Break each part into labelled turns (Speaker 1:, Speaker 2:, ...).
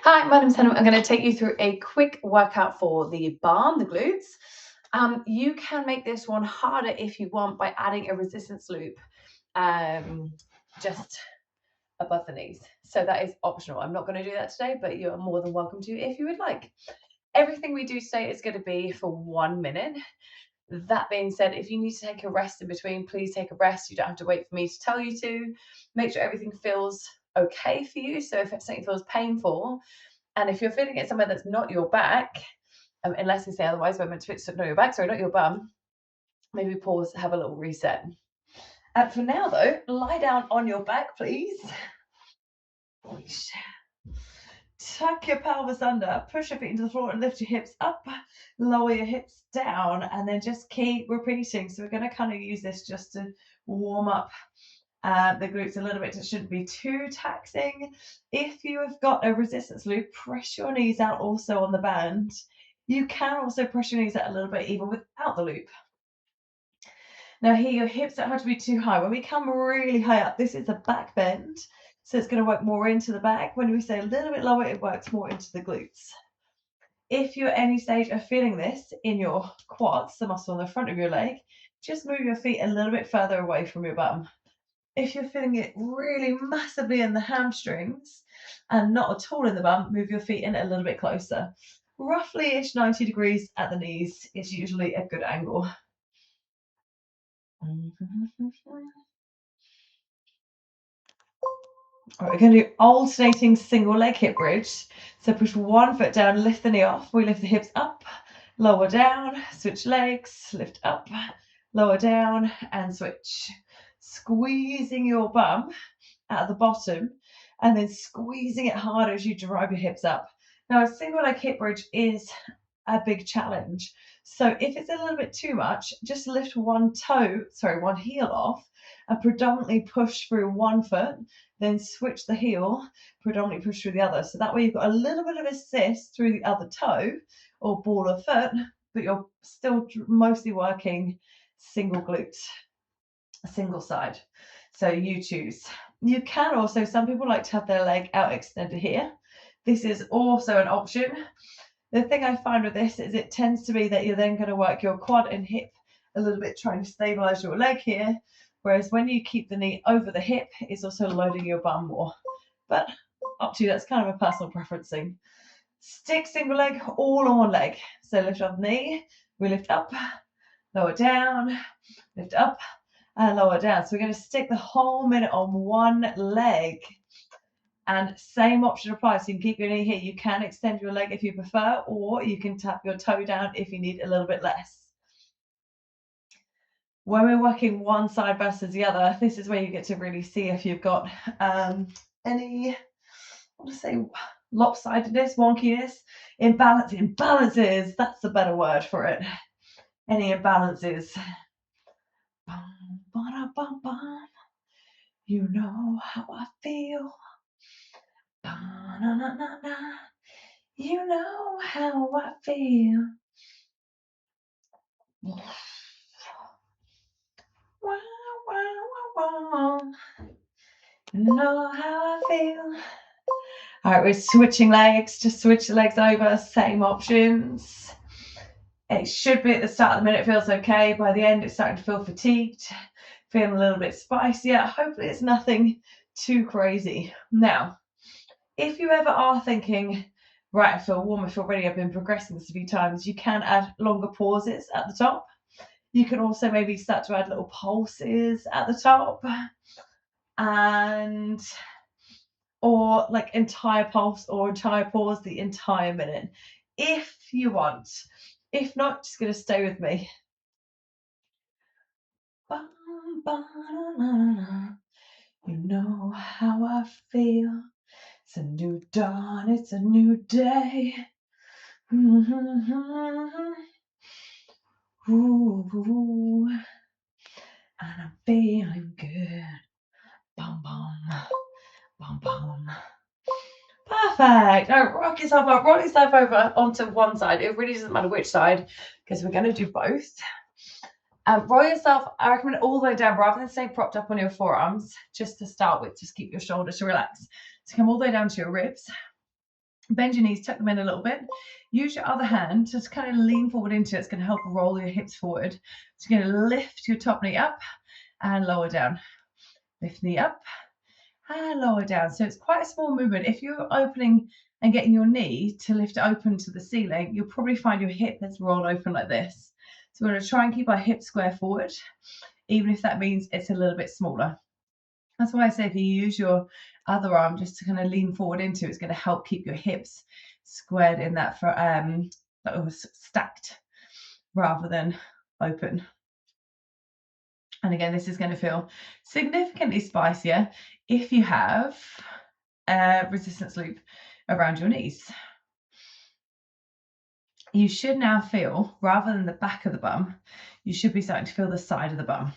Speaker 1: Hi, my name's Helen. I'm going to take you through a quick workout for the barn, the glutes. You can make this one harder if you want by adding a resistance loop just above the knees. So that is optional. I'm not going to do that today, but you are more than welcome to if you would like. Everything we do today is going to be for 1 minute. That being said, if you need to take a rest in between, please take a rest. You don't have to wait for me to tell you to. Make sure everything feels okay for you. So if something feels painful, and if you're feeling it somewhere that's not your back, unless we say otherwise, we're meant to not your back, sorry, not your bum, maybe pause, have a little reset. And for now, though, lie down on your back, please. Tuck your pelvis under, push your feet into the floor and lift your hips up, lower your hips down, and then just keep repeating. So we're going to kind of use this just to warm up the glutes a little bit. It shouldn't be too taxing. If you have got a resistance loop, press your knees out also on the band. You can also press your knees out a little bit even without the loop. Now here, your hips don't have to be too high. When we come really high up, this is a back bend, so it's going to work more into the back. When we say a little bit lower, it works more into the glutes. If you're at any stage of feeling this in your quads, the muscle on the front of your leg, just move your feet a little bit further away from your bum. If you're feeling it really massively in the hamstrings and not at all in the bum, move your feet in a little bit closer. Roughly-ish 90 degrees at the knees is usually a good angle. All right, we're going to do alternating single leg hip bridge. So push one foot down, lift the knee off. We lift the hips up, lower down, switch legs, lift up, lower down, and switch. Squeezing your bum at the bottom and then squeezing it harder as you drive your hips up. Now, a single leg hip bridge is a big challenge. So if it's a little bit too much, just lift one heel off and predominantly push through one foot, then switch the heel, predominantly push through the other. So that way you've got a little bit of assist through the other toe or ball of foot, but you're still mostly working single glutes, a single side. So you choose. You can also, some people like to have their leg out extended here. This is also an option. The thing I find with this is it tends to be that you're then going to work your quad and hip a little bit, trying to stabilize your leg here. Whereas when you keep the knee over the hip, it's also loading your bum more. But up to you, that's kind of a personal preference thing. Stick single leg all on one leg. So lift up knee, we lift up, lower down, lift up, and lower down. So we're going to stick the whole minute on one leg. And same option applies. So you can keep your knee here. You can extend your leg if you prefer, or you can tap your toe down if you need a little bit less. When we're working one side versus the other, this is where you get to really see if you've got any, lopsidedness, wonkiness, imbalances. That's the better word for it. Any imbalances. You know how I feel. You know how I feel. You know how I feel. All right, we're switching legs. Just switch the legs over. Same options. It should be at the start of the minute, it feels okay. By the end, it's starting to feel fatigued, feeling a little bit spicier. Hopefully it's nothing too crazy. Now, if you ever are thinking, right, I feel warm, I feel ready, I've been progressing this a few times, you can add longer pauses at the top. You can also maybe start to add little pulses at the top, and or like entire pulse or entire pause the entire minute if you want. If not, just going to stay with me. You know how I feel. It's a new dawn, it's a new day. Ooh, and I'm feeling good. Bum bum, bum bum. Perfect. Now rock yourself up, roll yourself over onto one side. It really doesn't matter which side because we're going to do both. Roll yourself, I recommend all the way down rather than staying propped up on your forearms, just to start with. Just keep your shoulders to relax. So come all the way down to your ribs. Bend your knees, tuck them in a little bit. Use your other hand to kind of lean forward into it. It's going to help roll your hips forward. So you're going to lift your top knee up and lower down. Lift knee up and lower down. So it's quite a small movement. If you're opening and getting your knee to lift open to the ceiling, you'll probably find your hip that's rolled open like this. So we're going to try and keep our hips square forward, even if that means it's a little bit smaller. That's why I say if you use your other arm just to kind of lean forward into, it's going to help keep your hips squared in that for stacked rather than open. And again, this is going to feel significantly spicier if you have a resistance loop around your knees. You should now feel, rather than the back of the bum, you should be starting to feel the side of the bum.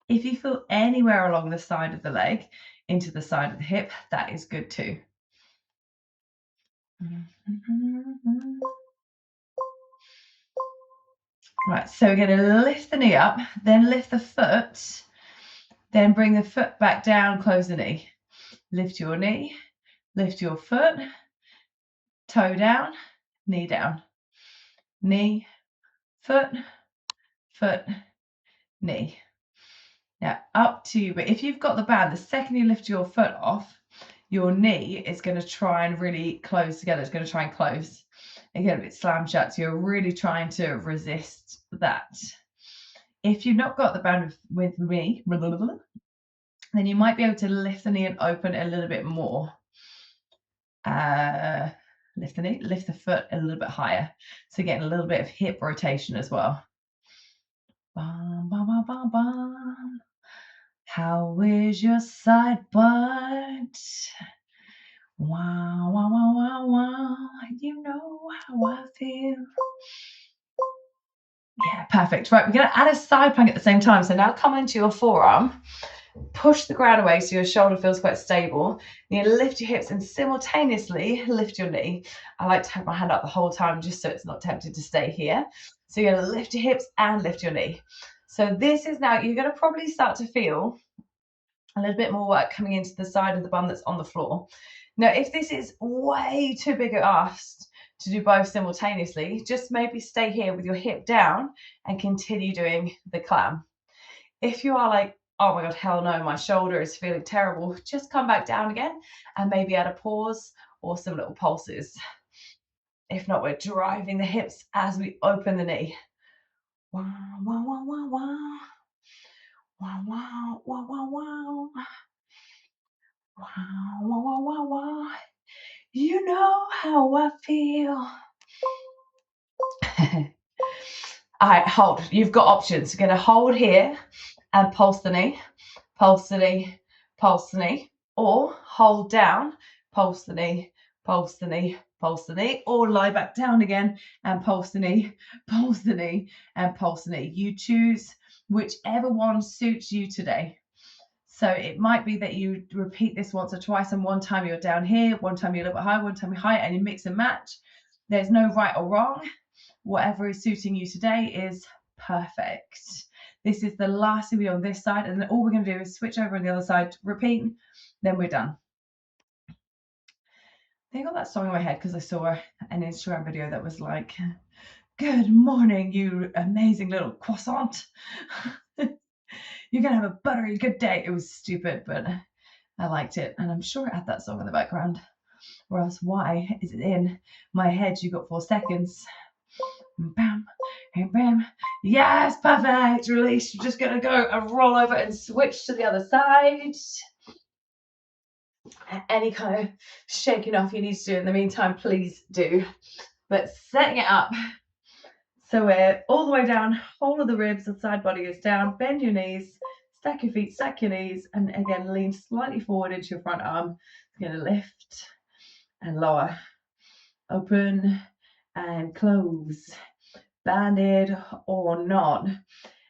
Speaker 1: If you feel anywhere along the side of the leg into the side of the hip, that is good too. Right, so we're going to lift the knee up, then lift the foot, then bring the foot back down, close the knee. Lift your knee, lift your foot, toe down, knee down. Knee, foot, foot, knee. Now up to you, but if you've got the band, the second you lift your foot off, your knee is going to try and really close together. It's going to try and close and get a bit slam shut. So you're really trying to resist that. If you've not got the band with me, then you might be able to lift the knee and open a little bit more. Lift the knee, lift the foot a little bit higher. So getting a little bit of hip rotation as well. Bum, bum, bum, bum, bum. How is your side butt? Wow, wow, wow, wow, wow. You know how I feel. Yeah, perfect. Right, we're going to add a side plank at the same time. So now come into your forearm. Push the ground away so your shoulder feels quite stable. You lift your hips and simultaneously lift your knee. I like to have my hand up the whole time just so it's not tempted to stay here. So you're going to lift your hips and lift your knee. So this is now, you're going to probably start to feel a little bit more work coming into the side of the bum that's on the floor. Now, if this is way too big a ask to do both simultaneously, just maybe stay here with your hip down and continue doing the clam. If you are like, oh my God, hell no, my shoulder is feeling terrible, just come back down again and maybe add a pause or some little pulses. If not, we're driving the hips as we open the knee. Wow, wow, wow, wow, wow. Wow, wow, wow, wow, wow. Wow, wow, wow, wow, wow. You know how I feel. All right, hold. You've got options. You're going to hold here and pulse the knee, pulse the knee, pulse the knee, or hold down, pulse the knee, pulse the knee, pulse the knee, or lie back down again and pulse the knee, pulse the knee, and pulse the knee. You choose whichever one suits you today. So it might be that you repeat this once or twice, and one time you're down here, one time you're a little bit high, one time you're high, and you mix and match. There's no right or wrong. Whatever is suiting you today is perfect. This is the last thing we do on this side, and then all we're going to do is switch over on the other side, repeat, then we're done. I got that song in my head because I saw an Instagram video that was like, good morning, you amazing little croissant. You're going to have a buttery good day. It was stupid, but I liked it. And I'm sure it had that song in the background. Or else why is it in my head? You got 4 seconds. Bam, and bam. Yes, perfect. Release. You're just going to go and roll over and switch to the other side. Any kind of shaking off you need to do in the meantime, please do. But setting it up. So we're all the way down, whole of the ribs, the side body is down, bend your knees, stack your feet, stack your knees, and again, lean slightly forward into your front arm. You're going to lift and lower, open and close, banded or not. And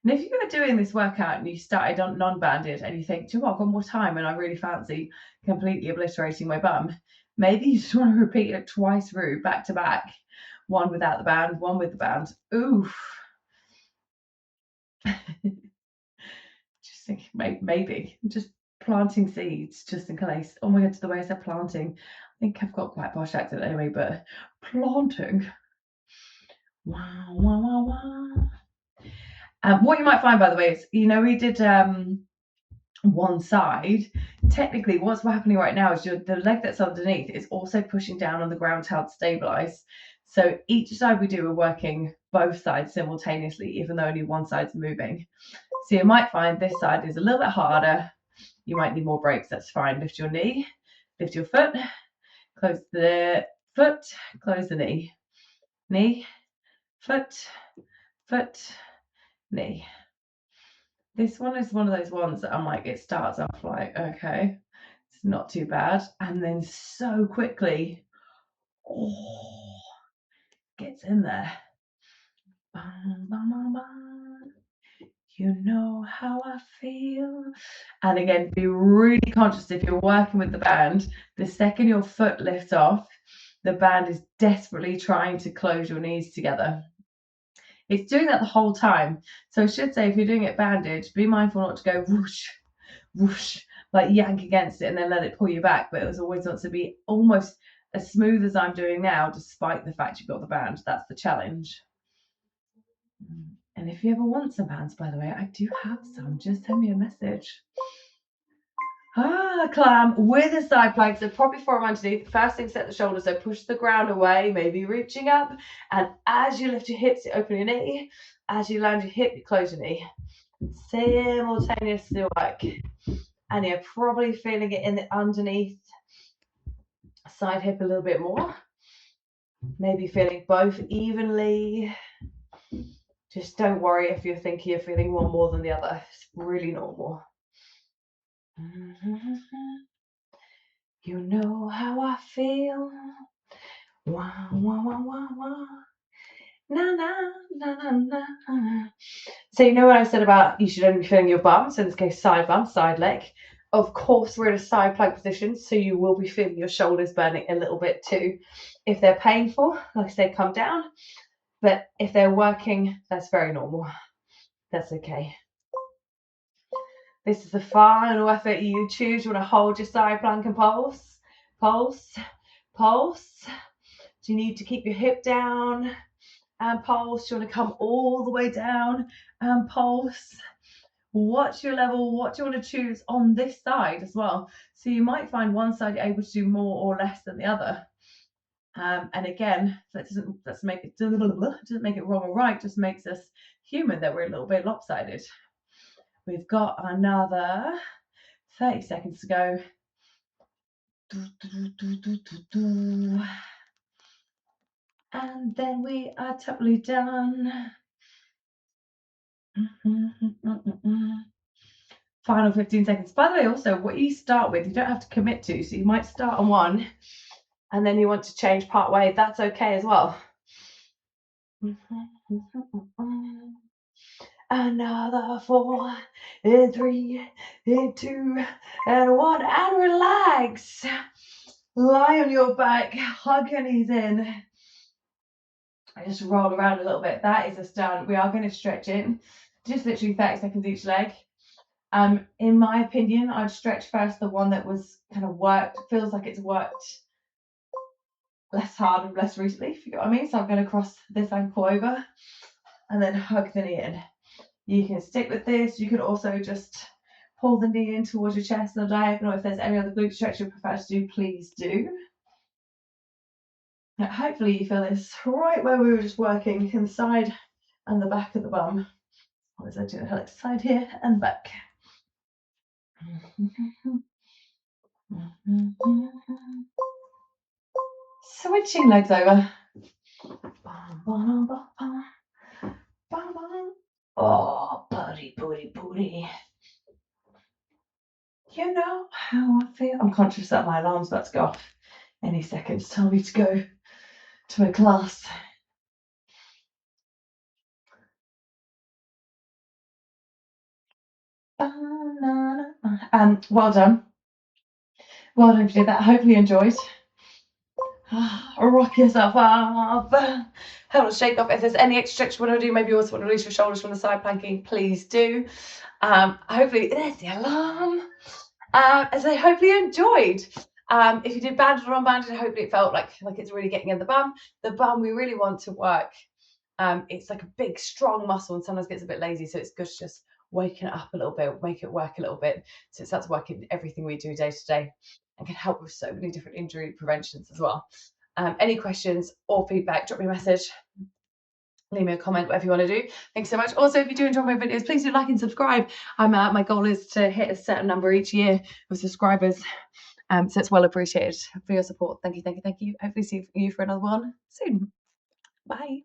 Speaker 1: if you were doing this workout and you started on non-banded and you think, do you know what, I've got more time and I really fancy completely obliterating my bum, maybe you just want to repeat it twice through, back to back. One without the band, one with the band. Oof. Just think, maybe just planting seeds just in case. Oh my God, to the way I said planting, think I've got quite a posh accent anyway, but planting. Wow, wow, wow, wow. What you might find, by the way, is, you know, we did one side. Technically, what's happening right now is the leg that's underneath is also pushing down on the ground to help stabilize. So each side we do, we're working both sides simultaneously, even though only one side's moving. So you might find this side is a little bit harder. You might need more breaks. That's fine. Lift your knee, lift your foot, close the foot, close the knee, knee, foot, foot, knee. This one is one of those ones that I'm like, it starts off like, okay, it's not too bad. And then so quickly, gets in there. You know how I feel. And again, be really conscious if you're working with the band, the second your foot lifts off, the band is desperately trying to close your knees together. It's doing that the whole time. So I should say, if you're doing it bandaged, be mindful not to go whoosh, whoosh, like yank against it and then let it pull you back. But it always wants to be almost as smooth as I'm doing now, despite the fact you've got the band. That's the challenge. And if you ever want some bands, by the way, I do have some. Just send me a message. Clam with a side plank. So properly form underneath. The first thing, set the shoulders. So push the ground away, maybe reaching up. And as you lift your hips, you open your knee. As you land your hip, you close your knee. Simultaneously work. And you're probably feeling it in the underneath side hip a little bit more. Maybe feeling both evenly. Just don't worry if you're thinking you're feeling one more than the other. It's really normal. You know how I feel. Wah, wah, wah, wah, wah. Na, na, na, na, na. So you know what I said about you should only be feeling your bum, so in this case side bum, side leg. Of course we're in a side plank position, so you will be feeling your shoulders burning a little bit too. If they're painful, like I said, come down. But if they're working, that's very normal. That's okay. This is the final effort you choose. You want to hold your side plank and pulse, pulse, pulse. Do you need to keep your hip down and pulse? Do you want to come all the way down and pulse? What's your level? What do you want to choose on this side as well? So you might find one side you're able to do more or less than the other. And again, that doesn't make it wrong or right, just makes us human that we're a little bit lopsided. We've got another 30 seconds to go. And then we are totally done. Final 15 seconds. By the way, also, what you start with, you don't have to commit to. So you might start on one, and then you want to change part way. That's okay as well. Another 4, and 3, and 2, and 1, and relax. Lie on your back, hug your knees in. I just roll around a little bit. That is us done. We are going to stretch in, just literally 30 seconds each leg. In my opinion, I'd stretch first the one that was kind of worked, feels like it's worked less hard and less recently, if you get what I mean. So I'm going to cross this ankle over and then hug the knee in. You can stick with this. You can also just pull the knee in towards your chest on a diagonal. If there's any other glute stretch you prefer to do, please do. Now, hopefully you feel this right where we were just working, in the side and the back of the bum. As I do the helix side here and back. Switching legs over. Oh, putty, putty, putty. You know how I feel. I'm conscious that my alarm's about to go off any second to tell me to go to a class. Well done. Well done if you did that. Hopefully you enjoyed. Rock yourself up. Hold on, shake off. If there's any extra stretch you want to do, maybe you also want to release your shoulders from the side planking, please do. Hopefully, there's the alarm. As I hopefully you enjoyed. If you did banded or unbanded, hopefully it felt like it's really getting in the bum. The bum we really want to work. It's like a big, strong muscle and sometimes gets a bit lazy. So it's good to just waken it up a little bit, make it work a little bit. So it starts working everything we do day to day and can help with so many different injury preventions as well. Any questions or feedback, drop me a message. Leave me a comment, whatever you want to do. Thanks so much. Also, if you do enjoy my videos, please do like and subscribe. My goal is to hit a certain number each year of subscribers. So it's well appreciated for your support. Thank you. Hopefully see you for another one soon. Bye.